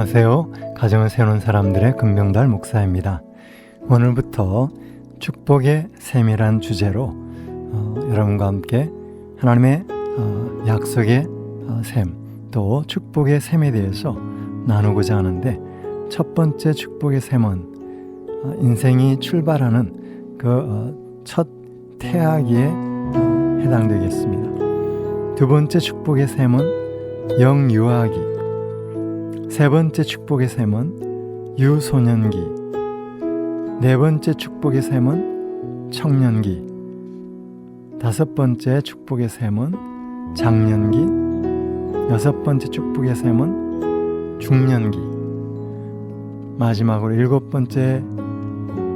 안녕하세요. 가정을 세우는 사람들의 금병달 목사입니다. 오늘부터 축복의 셈이란 주제로 여러분과 함께 하나님의 약속의 셈, 또 축복의 셈에 대해서 나누고자 하는데, 첫 번째 축복의 셈은 인생이 출발하는 그 첫 태아기에 해당되겠습니다. 두 번째 축복의 셈은 영유아기, 세 번째 축복의 셈은 유소년기, 네 번째 축복의 셈은 청년기, 다섯 번째 축복의 셈은 장년기, 여섯 번째 축복의 셈은 중년기, 마지막으로 일곱 번째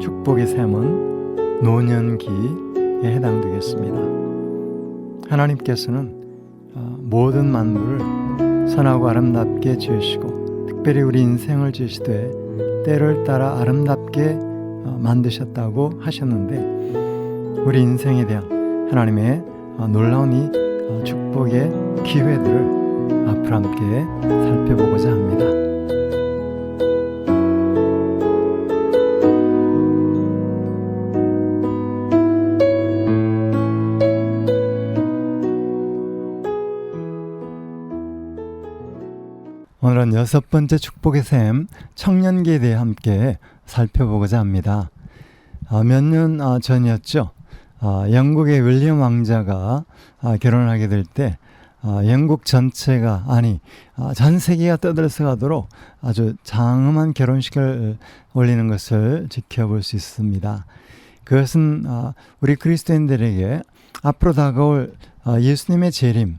축복의 셈은 노년기에 해당되겠습니다. 하나님께서는 모든 만물을 선하고 아름답게 지으시고, 특별히 우리 인생을 지으시되 때를 따라 아름답게 만드셨다고 하셨는데, 우리 인생에 대한 하나님의 놀라운 이 축복의 기회들을 앞으로 함께 살펴보고자 합니다. 오늘은 여섯 번째 축복의 셈, 청년기에 대해 함께 살펴보고자 합니다. 몇 년 전이었죠. 영국의 윌리엄 왕자가 결혼하게 될 때 영국 전체가, 전 세계가 떠들썩하도록 아주 장엄한 결혼식을 올리는 것을 지켜볼 수 있습니다. 그것은 우리 그리스도인들에게 앞으로 다가올 예수님의 재림,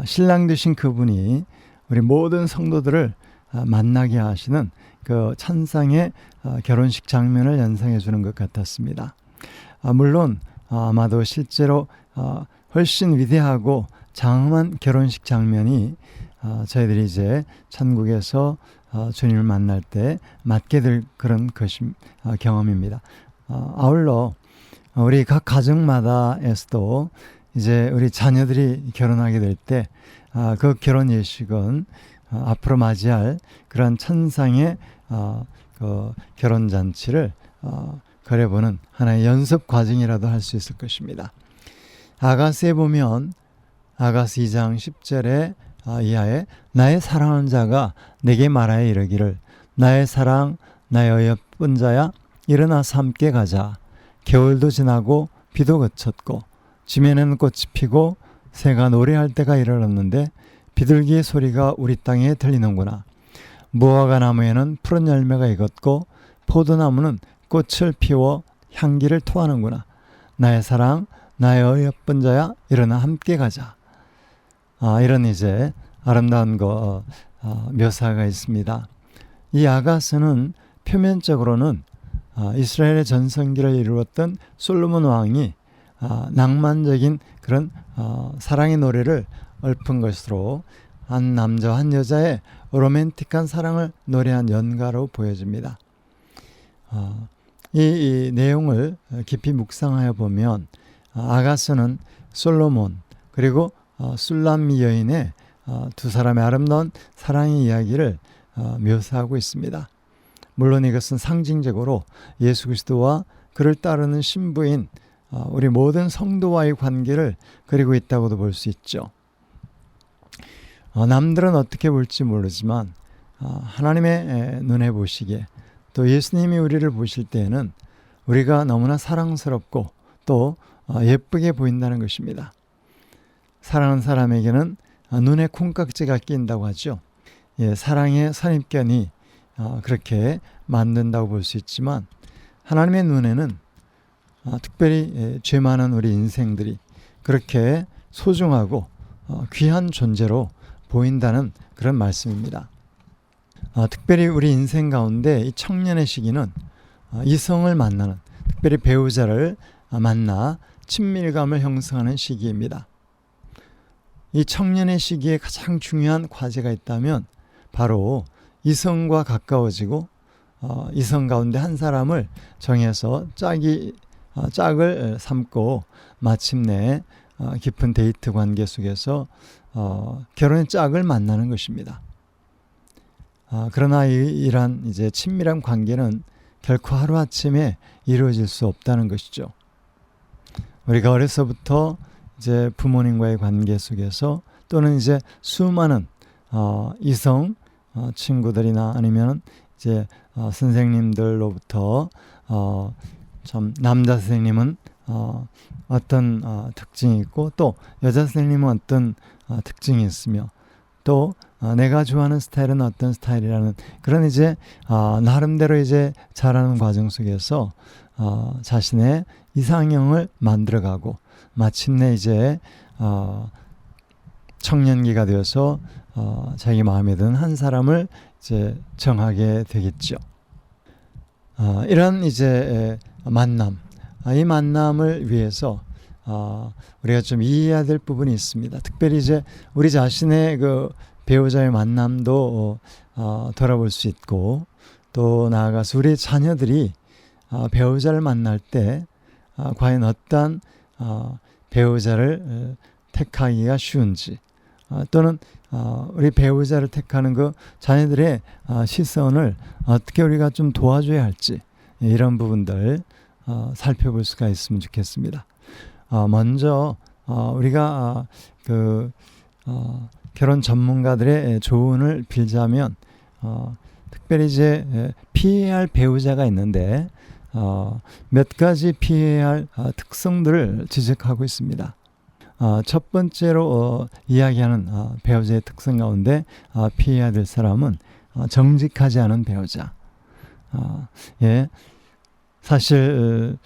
신랑 되신 그분이 우리 모든 성도들을 만나게 하시는 그 천상의 결혼식 장면을 연상해 주는 것 같았습니다. 물론 아마도 실제로 훨씬 위대하고 장엄한 결혼식 장면이 저희들이 이제 천국에서 주님을 만날 때 맞게 될 그런 경험입니다. 아울러 우리 각 가정마다에서도 이제 우리 자녀들이 결혼하게 될 때 그 결혼 예식은 앞으로 맞이할 그런 천상의 그 결혼 잔치를 그려보는 하나의 연습 과정이라도 할 수 있을 것입니다. 아가스에 보면 아가스 2장 10절에 이하에 나의 사랑하는 자가 내게 말하여 이르기를, 나의 사랑, 나의 어여쁜 자야, 일어나서 함께 가자. 겨울도 지나고 비도 그쳤고 지면에는 꽃이 피고 새가 노래할 때가 이르렀는데 비둘기의 소리가 우리 땅에 들리는구나. 무화과 나무에는 푸른 열매가 익었고 포도나무는 꽃을 피워 향기를 토하는구나. 나의 사랑, 나의 어여쁜 자야, 일어나 함께 가자. 이런 이제 아름다운 묘사가 있습니다. 이 아가스는 표면적으로는 이스라엘의 전성기를 이루었던 솔로몬 왕이 낭만적인 그런 사랑의 노래를 읊은 것으로 한 남자와 한 여자의 로맨틱한 사랑을 노래한 연가로 보여집니다. 이 내용을 깊이 묵상하여 보면 아가스는 솔로몬 그리고 술람 여인의 두 사람의 아름다운 사랑의 이야기를 묘사하고 있습니다. 물론 이것은 상징적으로 예수 그리스도와 그를 따르는 신부인 우리 모든 성도와의 관계를 그리고 있다고도 볼 수 있죠. 남들은 어떻게 볼지 모르지만 하나님의 눈에 보시기에, 또 예수님이 우리를 보실 때에는 우리가 너무나 사랑스럽고 또 예쁘게 보인다는 것입니다. 사랑하는 사람에게는 눈에 콩깍지가 끼인다고 하죠. 사랑의 선입견이 그렇게 만든다고 볼 수 있지만, 하나님의 눈에는 특별히 죄 많은 우리 인생들이 그렇게 소중하고 귀한 존재로 보인다는 그런 말씀입니다. 특별히 우리 인생 가운데 이 청년의 시기는 이성을 만나는, 특별히 배우자를 만나 친밀감을 형성하는 시기입니다. 이 청년의 시기에 가장 중요한 과제가 있다면 바로 이성과 가까워지고 이성 가운데 한 사람을 정해서 짝을 삼고 마침내 깊은 데이트 관계 속에서 결혼의 짝을 만나는 것입니다. 그러나 이러한 이제 친밀한 관계는 결코 하루아침에 이루어질 수 없다는 것이죠. 우리가 어려서부터 이제 부모님과의 관계 속에서 또는 이제 수많은 이성 친구들이나 아니면 이제 선생님들로부터 참 남자 선생님은 어떤 특징이 있고 또 여자 선생님은 어떤 특징이 있으며 또 내가 좋아하는 스타일은 어떤 스타일이라는 그런 이제 나름대로 이제 자라는 과정 속에서 자신의 이상형을 만들어가고 마침내 이제 청년기가 되어서 자기 마음에 드는 한 사람을 이제 정하게 되겠죠. 이런 이제 만남, 이 만남을 위해서 우리가 좀 이해해야 될 부분이 있습니다. 특별히 이제 우리 자신의 그 배우자의 만남도 돌아볼 수 있고 또 나아가서 우리 자녀들이 배우자를 만날 때 과연 어떤 배우자를 택하기가 쉬운지 또는 우리 배우자를 택하는 그 자녀들의 시선을 어떻게 우리가 좀 도와줘야 할지 이런 부분들 살펴볼 수가 있으면 좋겠습니다. 먼저 우리가 그 결혼 전문가들의 조언을 빌자면 특별히 이제 피해야 할 배우자가 있는데 몇 가지 피해야 할 특성들을 지적하고 있습니다. 첫 번째로 이야기하는 배우자의 특성 가운데 피해야 될 사람은 정직하지 않은 배우자. 예, 사실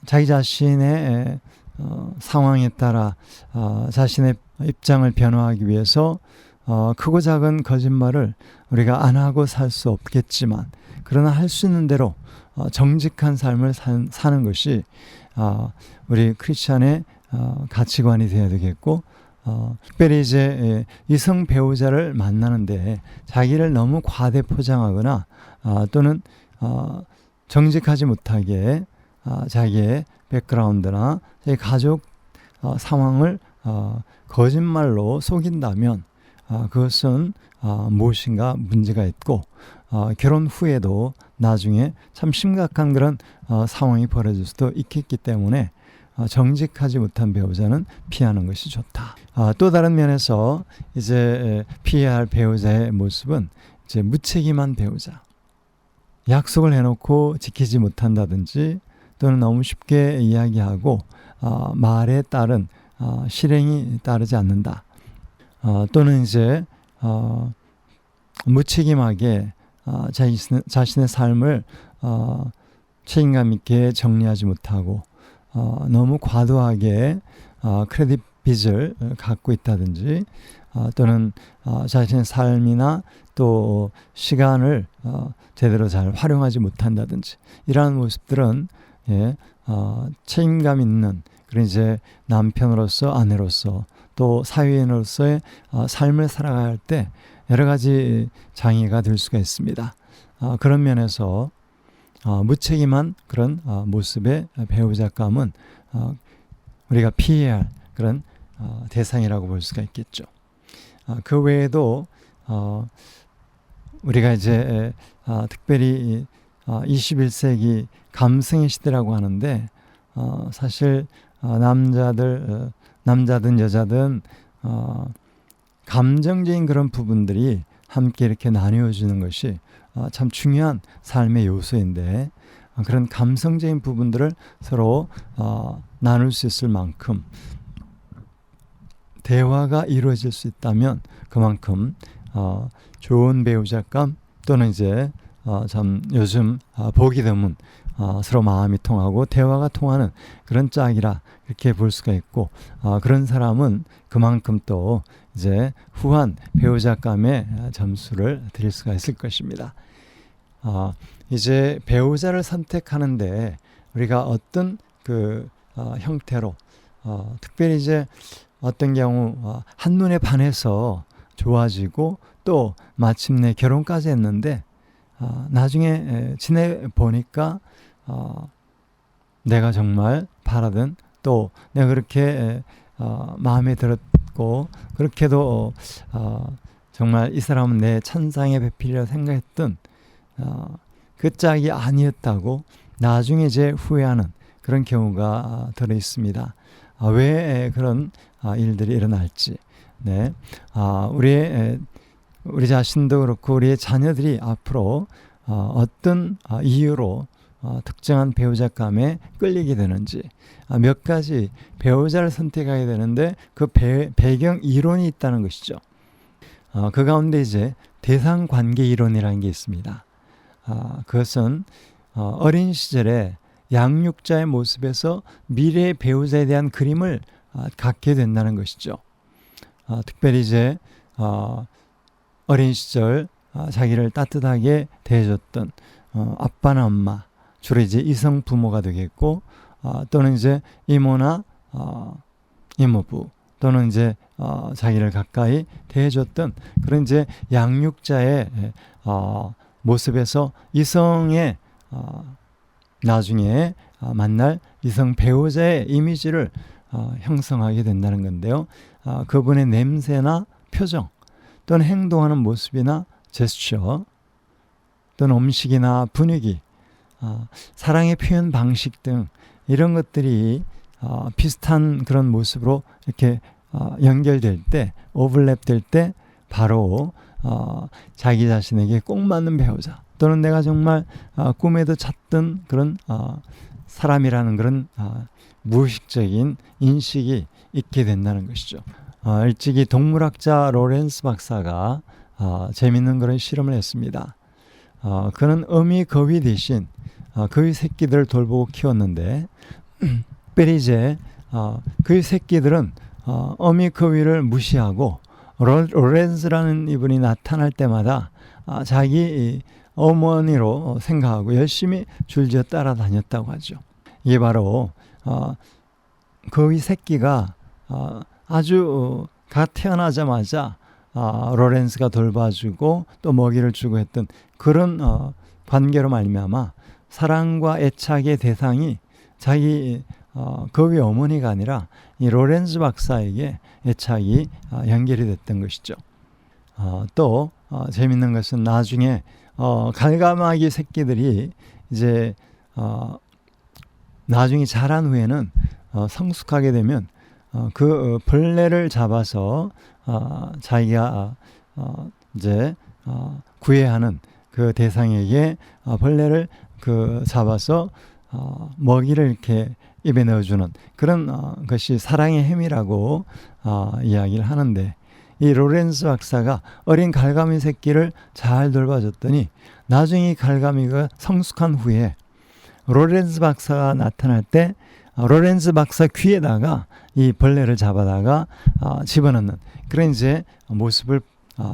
자기 자신의 상황에 따라 자신의 입장을 변화하기 위해서 크고 작은 거짓말을 우리가 안 하고 살 수 없겠지만 그러나 할 수 있는 대로 정직한 삶을 사는 것이 우리 크리스찬의 가치관이 되어야 되겠고 특별히 이제 이성 배우자를 만나는데 자기를 너무 과대 포장하거나 또는 정직하지 못하게 자기의 백그라운드나 자기 가족 상황을 거짓말로 속인다면 그것은 무엇인가 문제가 있고 결혼 후에도 나중에 참 심각한 그런 상황이 벌어질 수도 있겠기 때문에 정직하지 못한 배우자는 피하는 것이 좋다. 또 다른 면에서 이제 피해야 할 배우자의 모습은 이제 무책임한 배우자. 약속을 해놓고 지키지 못한다든지 또는 너무 쉽게 이야기하고 말에 따른 실행이 따르지 않는다. 또는 이제 무책임하게 자신의 삶을 책임감 있게 정리하지 못하고 너무 과도하게 크레딧 빚을 갖고 있다든지 또는 자신의 삶이나 또 시간을 제대로 잘 활용하지 못한다든지 이러한 모습들은 책임감 있는 그런 이제 남편으로서 아내로서 또 사회인으로서의 삶을 살아갈 때 여러 가지 장애가 될 수가 있습니다. 그런 면에서 무책임한 그런 모습의 배우자감은 우리가 피해야 할 그런 대상이라고 볼 수가 있겠죠. 그 외에도 우리가 이제 특별히 21세기 감성의 시대라고 하는데 사실 남자든 여자든 감정적인 그런 부분들이 함께 이렇게 나뉘어지는 것이 참 중요한 삶의 요소인데 그런 감성적인 부분들을 서로 나눌 수 있을 만큼 대화가 이루어질 수 있다면 그만큼 좋은 배우자감 또는 이제 참 요즘 보기 드문 서로 마음이 통하고 대화가 통하는 그런 짝이라 이렇게 볼 수가 있고 그런 사람은 그만큼 또 이제 후한 배우자감의 점수를 드릴 수가 있을 것입니다. 이제 배우자를 선택하는데 우리가 어떤 그 형태로 특별히 이제 어떤 경우 한눈에 반해서 좋아지고 또 마침내 결혼까지 했는데 나중에 지내보니까 내가 정말 바라던 또 내가 그렇게 마음에 들었고 그렇게도 정말 이 사람은 내 천상의 배필이라 생각했던 그 짝이 아니었다고 나중에 이제 후회하는 그런 경우가 들어 있습니다. 왜 그런 일들이 일어날지. 네. 우리 자신도 그렇고 우리의 자녀들이 앞으로 어떤 이유로 특정한 배우자감에 끌리게 되는지, 몇 가지 배우자를 선택하게 되는데 그 배경 이론이 있다는 것이죠. 그 가운데 이제 대상관계 이론이라는 게 있습니다. 그것은 어린 시절에 양육자의 모습에서 미래의 배우자에 대한 그림을 갖게 된다는 것이죠. 특별히 이제 어린 시절 자기를 따뜻하게 대해줬던 아빠나 엄마, 주로 이제 이성 부모가 되겠고, 또는 이제 이모나 이모부, 또는 이제 자기를 가까이 대해줬던 그런 이제 양육자의 모습에서 이성의 나중에 만날 이성 배우자의 이미지를 형성하게 된다는 건데요. 그분의 냄새나 표정, 또는 행동하는 모습이나 제스처, 또는 음식이나 분위기, 사랑의 표현 방식 등 이런 것들이 비슷한 그런 모습으로 이렇게 연결될 때, 오버랩 될 때 바로 자기 자신에게 꼭 맞는 배우자, 또는 내가 정말 꿈에도 찾던 그런 사람이라는 그런 무의식적인 인식이 있게 된다는 것이죠. 일찍이 동물학자 로렌스 박사가 재밌는 그런 실험을 했습니다. 그는 어미 거위 대신 거위 새끼들을 돌보고 키웠는데, 특별히 이제 거위 새끼들은 어미 거위를 무시하고 로렌스라는 이분이 나타날 때마다 자기 어머니로 생각하고 열심히 줄지어 따라다녔다고 하죠. 이게 바로 거위 새끼가 아주 갓 태어나자마자 로렌스가 돌봐주고 또 먹이를 주고 했던 그런 관계로 말미암아 사랑과 애착의 대상이 자기 거위 어머니가 아니라 이 로렌스 박사에게 애착이 연결이 됐던 것이죠. 또 재밌는 것은 나중에 갈가마귀 새끼들이 이제 나중에 자란 후에는 성숙하게 되면 그 벌레를 잡아서 자기가 이제 구애하는 그 대상에게 벌레를 잡아서 먹이를 이렇게 입에 넣어주는 그런 것이 사랑의 힘이라고 이야기를 하는데, 이 로렌스 박사가 어린 갈가미 새끼를 잘 돌봐줬더니 나중에 갈가미가 성숙한 후에 로렌스 박사가 나타날 때 로렌스 박사 귀에다가 이 벌레를 잡아다가 집어넣는 그런 이제 모습을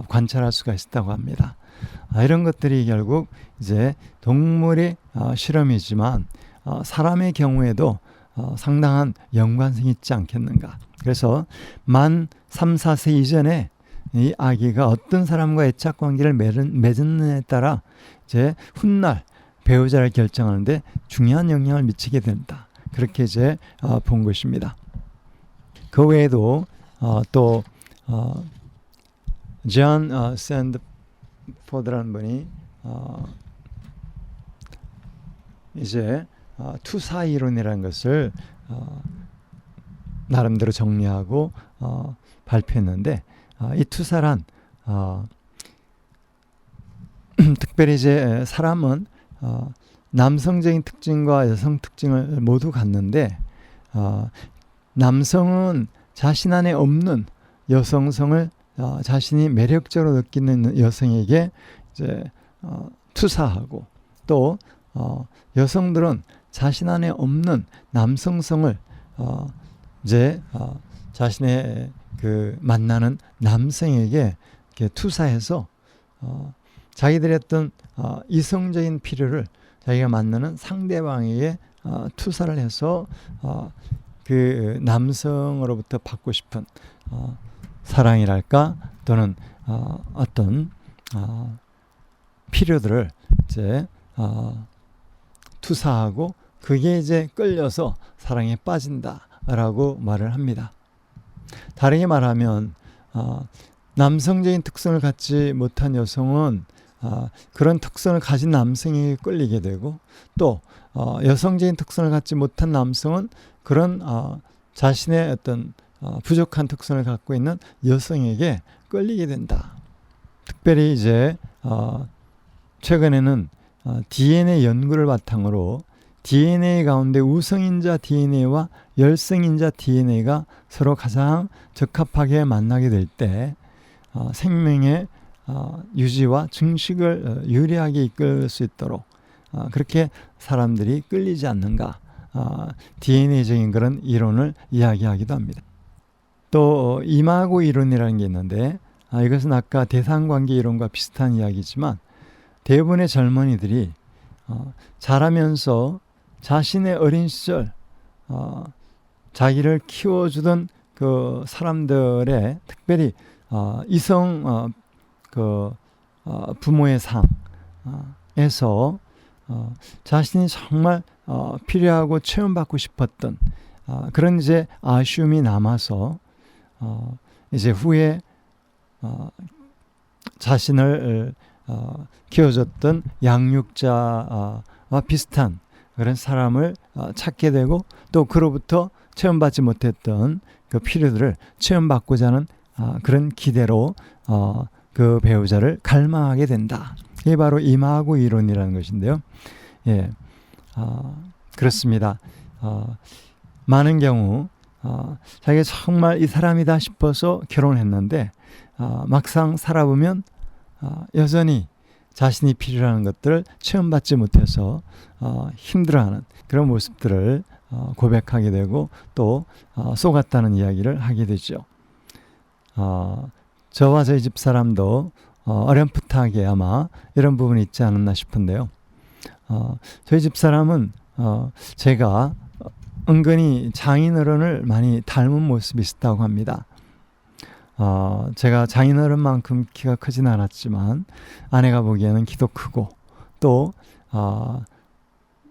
관찰할 수가 있었다고 합니다. 이런 것들이 결국 이제 동물의 실험이지만 사람의 경우에도 상당한 연관성이 있지 않겠는가. 그래서 만 3, 4세 이전에 이 아기가 어떤 사람과 애착 관계를 맺느냐에 따라 이제 훗날 배우자를 결정하는데 중요한 영향을 미치게 된다. 그렇게 이제 본 것입니다. 그 외에도 또 존 샌드포드라는 분이 이제 투사 이론이라는 것을 나름대로 정리하고 발표했는데, 이 투사란 특별히 이제 사람은 남성적인 특징과 여성 특징을 모두 갖는데, 남성은 자신 안에 없는 여성성을 자신이 매력적으로 느끼는 여성에게 이제 투사하고, 또 여성들은 자신 안에 없는 남성성을 이제 자신의 그 만나는 남성에게 이렇게 투사해서 자기들의 어떤 이성적인 필요를 자기가 만나는 상대방에게 투사를 해서 그 남성으로부터 받고 싶은 사랑이랄까, 또는 어떤 필요들을 이제 투사하고 그게 이제 끌려서 사랑에 빠진다라고 말을 합니다. 다르게 말하면 남성적인 특성을 갖지 못한 여성은 그런 특성을 가진 남성에게 끌리게 되고, 또 여성적인 특성을 갖지 못한 남성은 그런 자신의 어떤 부족한 특성을 갖고 있는 여성에게 끌리게 된다. 특별히 이제 최근에는 DNA 연구를 바탕으로 DNA 가운데 우성인자 DNA와 열성인자 DNA가 서로 가장 적합하게 만나게 될 때 생명의 유지와 증식을 유리하게 이끌 수 있도록 그렇게 사람들이 끌리지 않는가, DNA적인 그런 이론을 이야기하기도 합니다. 또 이마고 이론이라는 게 있는데, 이것은 아까 대상관계 이론과 비슷한 이야기지만, 대부분의 젊은이들이 자라면서 자신의 어린 시절 자기를 키워주던 그 사람들의, 특별히 이성 부모의 상에서 자신이 정말 필요하고 체험받고 싶었던 그런 이제 아쉬움이 남아서 이제 후에 자신을 키워줬던 양육자와 비슷한 그런 사람을 찾게 되고, 또 그로부터 체험받지 못했던 그 필요들을 체험받고자 하는 그런 기대로 그 배우자를 갈망하게 된다. 이게 바로 이마고 이론이라는 것인데요. 예, 그렇습니다. 많은 경우 자기가 정말 이 사람이다 싶어서 결혼을 했는데 막상 살아보면 여전히 자신이 필요한 것들을 체험받지 못해서 힘들어하는 그런 모습들을 고백하게 되고, 또 속았다는 이야기를 하게 되죠. 저와 저희 집사람도 어렴풋하게 아마 이런 부분이 있지 않았나 싶은데요. 저희 집사람은 제가 은근히 장인어른을 많이 닮은 모습이 있었다고 합니다. 제가 장인어른만큼 키가 크진 않았지만 아내가 보기에는 키도 크고, 또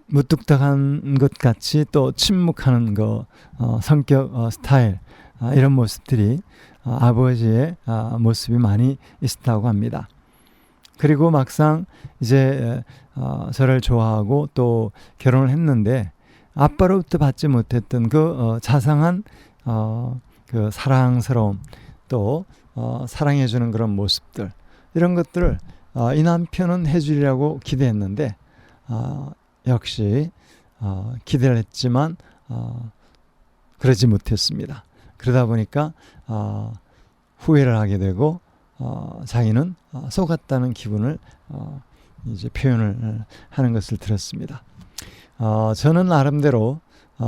무뚝뚝한 것 같이 또 침묵하는 성격 스타일, 이런 모습들이 아버지의 모습이 많이 있었다고 합니다. 그리고 막상 이제 저를 좋아하고 또 결혼을 했는데 아빠로부터 받지 못했던 그 자상한 그 사랑스러움, 또 사랑해주는 그런 모습들, 이런 것들을 이 남편은 해주리라고 기대했는데 역시 기대를 했지만 그러지 못했습니다. 그러다 보니까 후회를 하게 되고 자기는 속았다는 기분을 이제 표현을 하는 것을 들었습니다. 저는 나름대로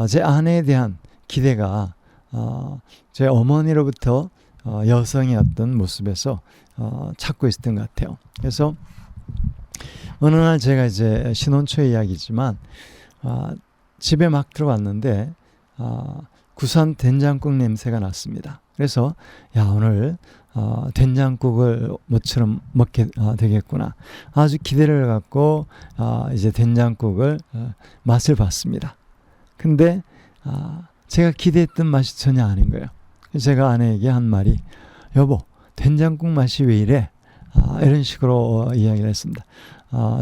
제 아내에 대한 기대가 제 어머니로부터 여성의 어떤 모습에서 찾고 있었던 것 같아요. 그래서 어느 날 제가 이제 신혼초의 이야기지만 집에 막 들어왔는데 구수한 된장국 냄새가 났습니다. 그래서 오늘 된장국을 모처럼 먹게 되겠구나, 아주 기대를 갖고 이제 된장국을 맛을 봤습니다. 근데 제가 기대했던 맛이 전혀 아닌 거예요. 제가 아내에게 한 말이, 여보, 된장국 맛이 왜 이래? 이런 식으로 이야기를 했습니다.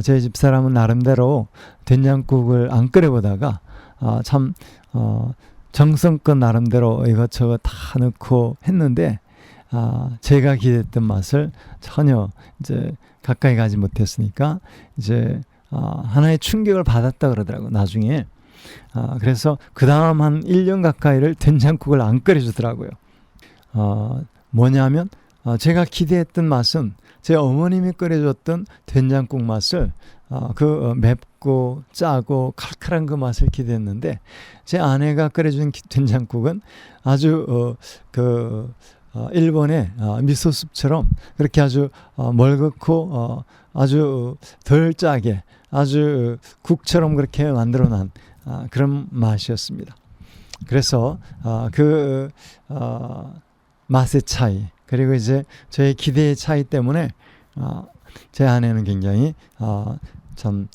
저희 집사람은 나름대로 된장국을 안 끓여보다가 참 정성껏 나름대로 이것저것 다 넣고 했는데 제가 기대했던 맛을 전혀 이제 가까이 가지 못했으니까 이제 하나의 충격을 받았다 그러더라고요, 나중에. 그래서 그 다음 한 1년 가까이를 된장국을 안 끓여주더라고요. 뭐냐면 제가 기대했던 맛은 제 어머님이 끓여줬던 된장국 맛을 그 맵고 짜고 칼칼한 그 맛을 기대했는데, 제 아내가 끓여준 된장국은 아주 일본의 미소숲처럼 그렇게 아주 멀겋고 아주 덜 짜게, 아주 국처럼 그렇게 만들어낸 그런 맛이었습니다. 그래서 그 맛의 차이, 그리고 이제 저의 기대의 차이 때문에 제 아내는 굉장히 참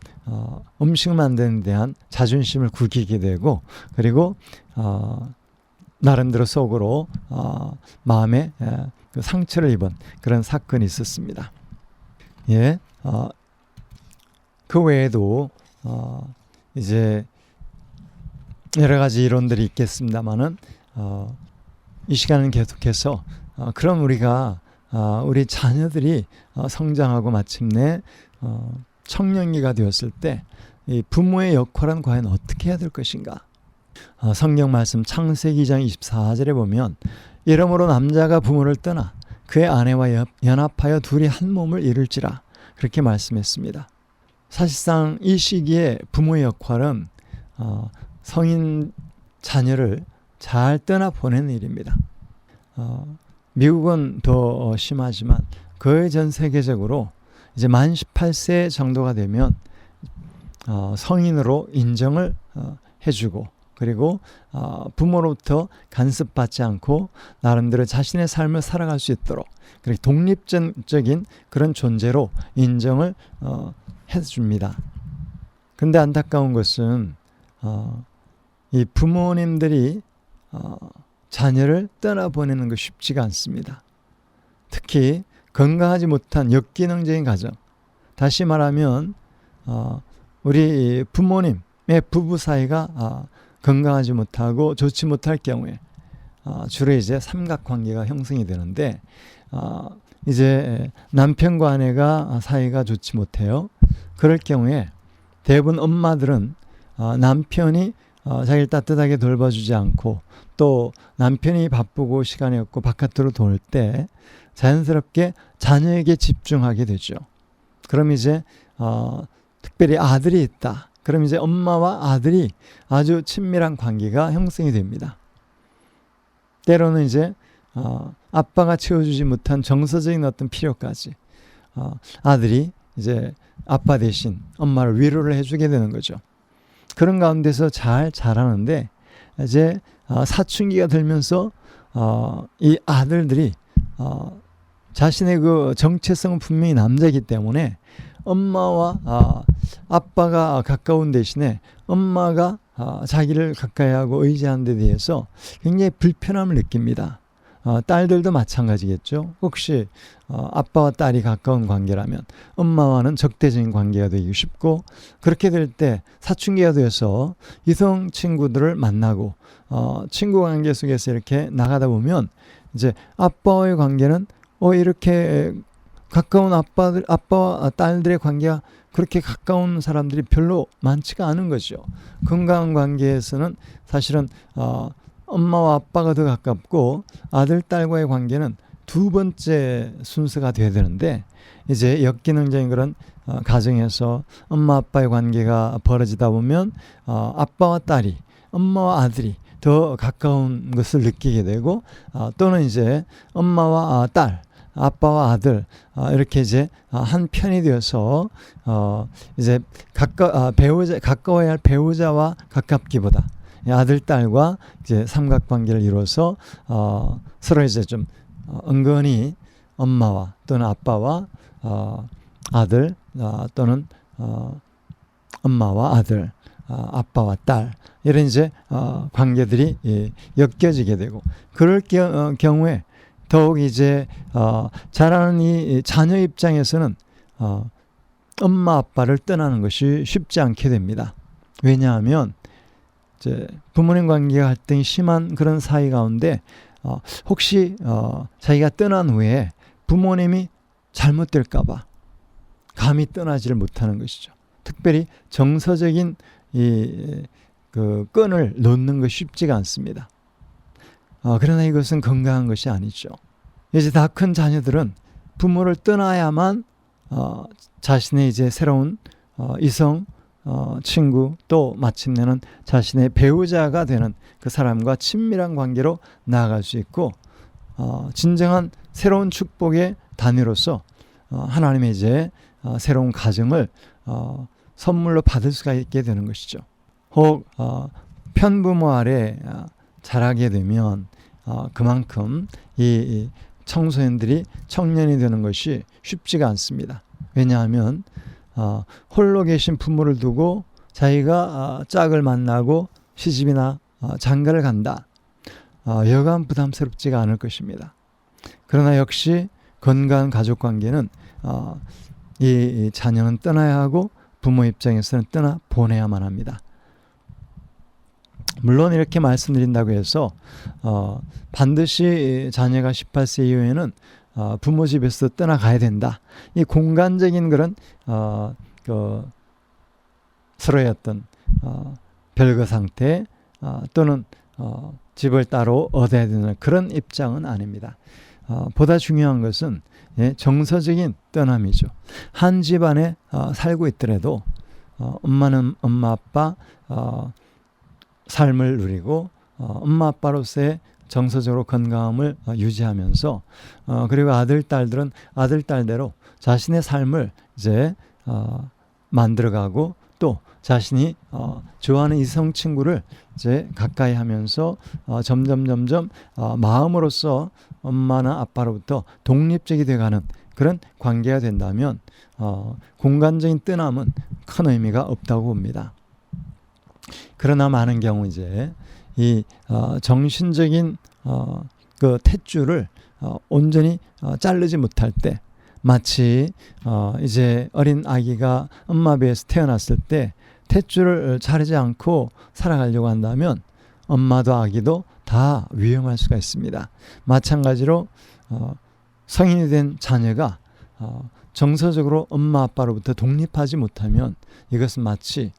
음식 만드는 데 대한 자존심을 굴리게 되고, 그리고 나름대로 속으로 마음에 그 상처를 입은 그런 사건이 있었습니다. 예, 그 외에도 이제 여러 가지 이론들이 있겠습니다만은 이 시간은 계속해서 그럼 우리가 우리 자녀들이 성장하고 마침내 청년기가 되었을 때 이 부모의 역할은 과연 어떻게 해야 될 것인가? 성경 말씀 창세기 2장 24절에 보면 이러므로 남자가 부모를 떠나 그의 아내와 연합하여 둘이 한 몸을 이룰지라 그렇게 말씀했습니다. 사실상 이 시기에 부모의 역할은 성인 자녀를 잘 떠나 보내는 일입니다. 미국은 더 심하지만 거의 전 세계적으로 이제 만 18세 정도가 되면 성인으로 인정을 해주고 그리고 부모로부터 간섭받지 않고 나름대로 자신의 삶을 살아갈 수 있도록 그렇게 독립적인 그런 존재로 인정을 해줍니다. 근데 안타까운 것은 이 부모님들이 자녀를 떠나보내는 것 쉽지가 않습니다. 특히 건강하지 못한 역기능적인 가정, 다시 말하면 우리 부모님의 부부 사이가 건강하지 못하고 좋지 못할 경우에 주로 이제 삼각관계가 형성이 되는데 이제 남편과 아내가 사이가 좋지 못해요. 그럴 경우에 대부분 엄마들은 남편이 자기를 따뜻하게 돌봐주지 않고 또 남편이 바쁘고 시간이 없고 바깥으로 돌 때 자연스럽게 자녀에게 집중하게 되죠. 그럼 이제 특별히 아들이 있다. 그럼 이제 엄마와 아들이 아주 친밀한 관계가 형성이 됩니다. 때로는 이제 아빠가 채워주지 못한 정서적인 어떤 필요까지 아들이 이제 아빠 대신 엄마를 위로를 해주게 되는 거죠. 그런 가운데서 잘 자라는데 이제 사춘기가 들면서 이 아들들이 자신의 그 정체성은 분명히 남자이기 때문에 엄마와 아빠가 가까운 대신에 엄마가 자기를 가까이 하고 의지하는 데 대해서 굉장히 불편함을 느낍니다. 딸들도 마찬가지겠죠. 혹시 아빠와 딸이 가까운 관계라면 엄마와는 적대적인 관계가 되기 쉽고 그렇게 될 때 사춘기가 되어서 이성 친구들을 만나고 친구 관계 속에서 이렇게 나가다 보면 이제 아빠와의 관계는 이렇게 가까운 아빠와 딸들의 관계가 그렇게 가까운 사람들이 별로 많지가 않은 거죠. 건강한 관계에서는 사실은 엄마와 아빠가 더 가깝고 아들, 딸과의 관계는 두 번째 순서가 돼야 되는데 이제 역기능적인 그런 가정에서 엄마, 아빠의 관계가 벌어지다 보면 아빠와 딸이, 엄마와 아들이 더 가까운 것을 느끼게 되고 또는 이제 엄마와 딸, 아빠와 아들 이렇게 이제 한 편이 되어서 이제 가까워야 할 배우자와 가깝기보다 아들, 딸과 이제 삼각관계를 이루어서 서로 이제 좀 은근히 엄마와 또는 아빠와 아들 또는 엄마와 아들, 아빠와 딸 이런 이제 관계들이 엮여지게 되고 그럴 경우에 더욱 이제 자라는 이 자녀 입장에서는 엄마 아빠를 떠나는 것이 쉽지 않게 됩니다. 왜냐하면 이제 부모님 관계가 갈등이 심한 그런 사이 가운데 혹시 자기가 떠난 후에 부모님이 잘못될까 봐 감히 떠나지를 못하는 것이죠. 특별히 정서적인 그 끈을 놓는 것이 쉽지가 않습니다. 그러나 이것은 건강한 것이 아니죠. 이제 다 큰 자녀들은 부모를 떠나야만 자신의 이제 새로운 이성 친구 또 마침내는 자신의 배우자가 되는 그 사람과 친밀한 관계로 나아갈 수 있고 진정한 새로운 축복의 단위로서 하나님의 이제 새로운 가정을 선물로 받을 수가 있게 되는 것이죠. 혹 편부모 아래 자라게 되면 그만큼 이 청소년들이 청년이 되는 것이 쉽지가 않습니다. 왜냐하면 홀로 계신 부모를 두고 자기가 짝을 만나고 시집이나 장가를 간다. 여간 부담스럽지가 않을 것입니다. 그러나 역시 건강한 가족관계는 이 자녀는 떠나야 하고 부모 입장에서는 떠나 보내야만 합니다. 물론 이렇게 말씀드린다고 해서 반드시 자녀가 18세 이후에는 부모 집에서 떠나가야 된다. 이 공간적인 그런 서로의 어떤 별거 상태 또는 집을 따로 얻어야 되는 그런 입장은 아닙니다. 보다 중요한 것은 정서적인 떠남이죠. 한 집안에 살고 있더라도 엄마는 엄마 아빠 삶을 누리고 엄마 아빠로서의 정서적으로 건강함을 유지하면서 그리고 아들 딸들은 아들 딸대로 자신의 삶을 이제 만들어가고 또 자신이 좋아하는 이성 친구를 이제 가까이 하면서 점점 마음으로서 엄마나 아빠로부터 독립적이 돼가는 그런 관계가 된다면 공간적인 떠남은 큰 의미가 없다고 봅니다. 그러나 많은 경우 이제 이 정신적인 그 탯줄을 온전히 자르지 못할 때 마치 이제 어린 아기가 엄마 배에서 태어났을 때 탯줄을 자르지 않고 살아가려고 한다면 엄마도 아기도 다 위험할 수가 있습니다. 마찬가지로 성인이 된 자녀가 정서적으로 엄마 아빠로부터 독립하지 못하면 이것은 마치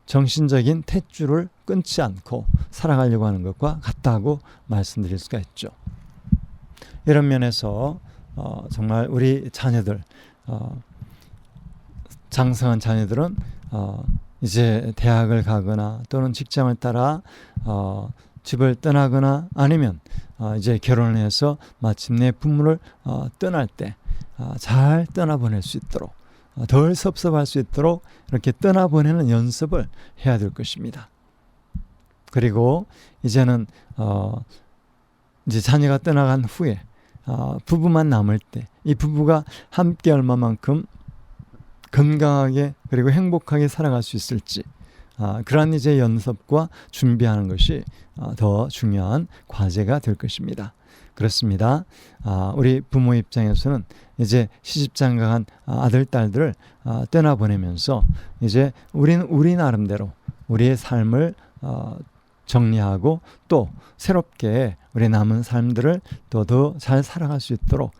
정신적인 탯줄을 끊지 않고 살아가려고 하는 것과 같다고 말씀드릴 수가 있죠. 이런 면에서 정말 우리 자녀들 장성한 자녀들은 이제 대학을 가거나 또는 직장을 따라 집을 떠나거나 아니면 이제 결혼을 해서 마침내 부모를 떠날 때 잘 떠나보낼 수 있도록 덜 섭섭할 수 있도록 이렇게 떠나보내는 연습을 해야 될 것입니다. 그리고 이제는 이제 자녀가 떠나간 후에 부부만 남을 때 이 부부가 함께 얼마만큼 건강하게 그리고 행복하게 살아갈 수 있을지 그러한 이제 연습과 준비하는 것이 더 중요한 과제가 될 것입니다. 그렇습니다. 우리 부모 입장에서는 이제 시집장가간 아들 딸들을 떠나보내면서 이제 우리 나름대로 우리의 삶을 정리하고 또 새롭게 우리 남은 삶들을 또 더 잘 살아갈 수 있도록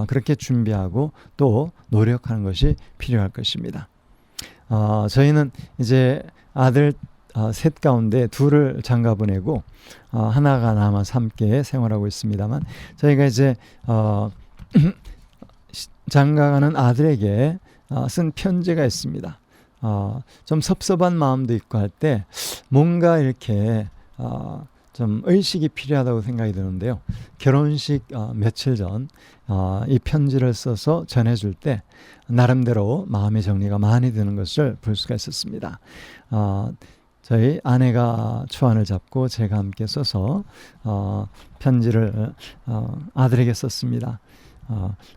그렇게 준비하고 또 노력하는 것이 필요할 것입니다. 저희는 이제 아들 셋 가운데 둘을 장가 보내고 하나가 남아서 함께 생활하고 있습니다만 저희가 이제 장가가는 아들에게 쓴 편지가 있습니다. 좀 섭섭한 마음도 있고 할 때 뭔가 이렇게 좀 의식이 필요하다고 생각이 드는데요. 결혼식 며칠 전 이 편지를 써서 전해줄 때 나름대로 마음의 정리가 많이 드는 것을 볼 수가 있었습니다. 저희 아내가 초안을 잡고 제가 함께 써서 편지를 아들에게 썼습니다.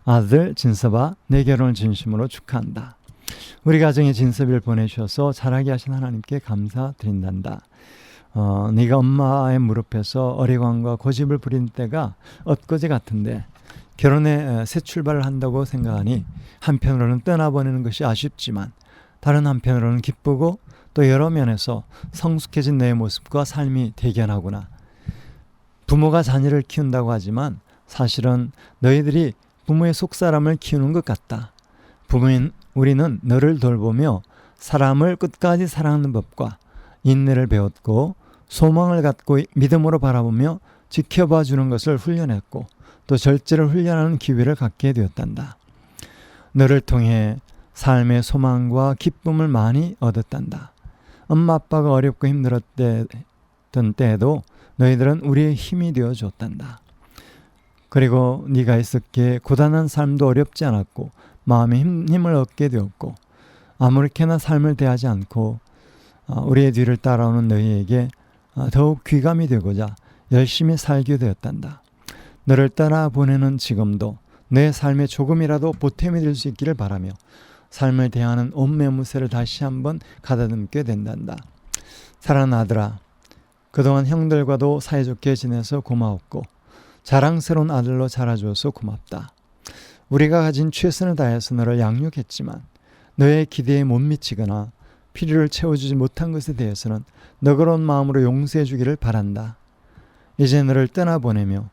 아들 진섭아, 내 결혼을 진심으로 축하한다. 우리 가정에 진섭이를 보내주셔서 자라게 하신 하나님께 감사드린단다. 네가 엄마의 무릎에서 어리광과 고집을 부린 때가 엊그제 같은데 결혼에 새 출발을 한다고 생각하니 한편으로는 떠나보내는 것이 아쉽지만 다른 한편으로는 기쁘고 또 여러 면에서 성숙해진 내 모습과 삶이 대견하구나. 부모가 자녀를 키운다고 하지만 사실은 너희들이 부모의 속사람을 키우는 것 같다. 부모인 우리는 너를 돌보며 사람을 끝까지 사랑하는 법과 인내를 배웠고 소망을 갖고 믿음으로 바라보며 지켜봐 주는 것을 훈련했고 또 절제를 훈련하는 기회를 갖게 되었단다. 너를 통해 삶의 소망과 기쁨을 많이 얻었단다. 엄마 아빠가 어렵고 힘들었던 때에도 너희들은 우리의 힘이 되어 줬단다. 그리고 네가 있었기에 고단한 삶도 어렵지 않았고 마음의 힘을 얻게 되었고 아무렇게나 삶을 대하지 않고 우리의 뒤를 따라오는 너희에게 더욱 귀감이 되고자 열심히 살게 되었단다. 너를 따라 보내는 지금도 내 삶에 조금이라도 보탬이 될 수 있기를 바라며 삶을 대하는 온 매무새를 다시 한번 가다듬게 된단다. 사랑하는 아들아, 그동안 형들과도 사이좋게 지내서 고마웠고 자랑스러운 아들로 자라줘서 고맙다. 우리가 가진 최선을 다해서 너를 양육했지만 너의 기대에 못 미치거나 필요를 채워주지 못한 것에 대해서는 너그러운 마음으로 용서해 주기를 바란다. 이제 너를 떠나보내며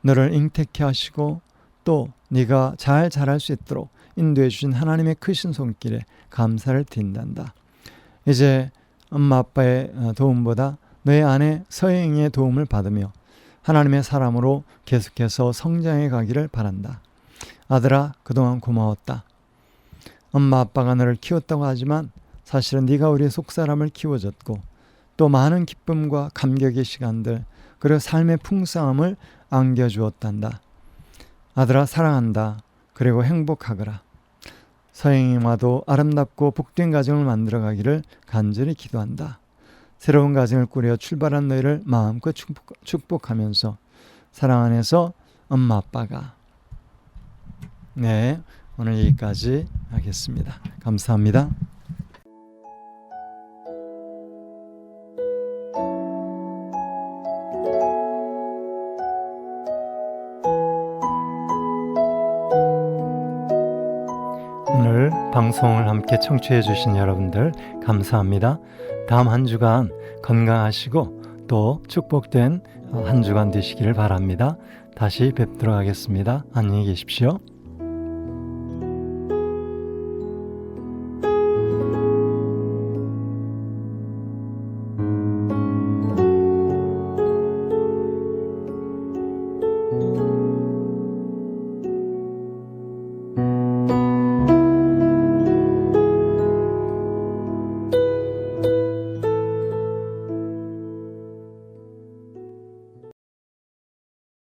너를 잉태케 하시고 또 네가 잘 자랄 수 있도록 인도해 주신 하나님의 크신 손길에 감사를 드린단다. 이제 엄마 아빠의 도움보다 너의 아내 서영이의 도움을 받으며 하나님의 사람으로 계속해서 성장해 가기를 바란다. 아들아, 그동안 고마웠다. 엄마 아빠가 너를 키웠다고 하지만 사실은 네가 우리의 속사람을 키워줬고 또 많은 기쁨과 감격의 시간들 그리고 삶의 풍성함을 안겨주었단다. 아들아, 사랑한다. 그리고 행복하거라. 서영이와도 아름답고 복된 가정을 만들어가기를 간절히 기도한다. 새로운 가정을 꾸려 출발한 너희를 마음껏 축복하면서 사랑 안에서 엄마 아빠가. 네, 오늘 여기까지 하겠습니다. 감사합니다. 오늘 방송을 함께 청취해 주신 여러분들 감사합니다. 다음 한 주간 건강하시고 또 축복된 한 주간 되시기를 바랍니다. 다시 뵙도록 하겠습니다. 안녕히 계십시오.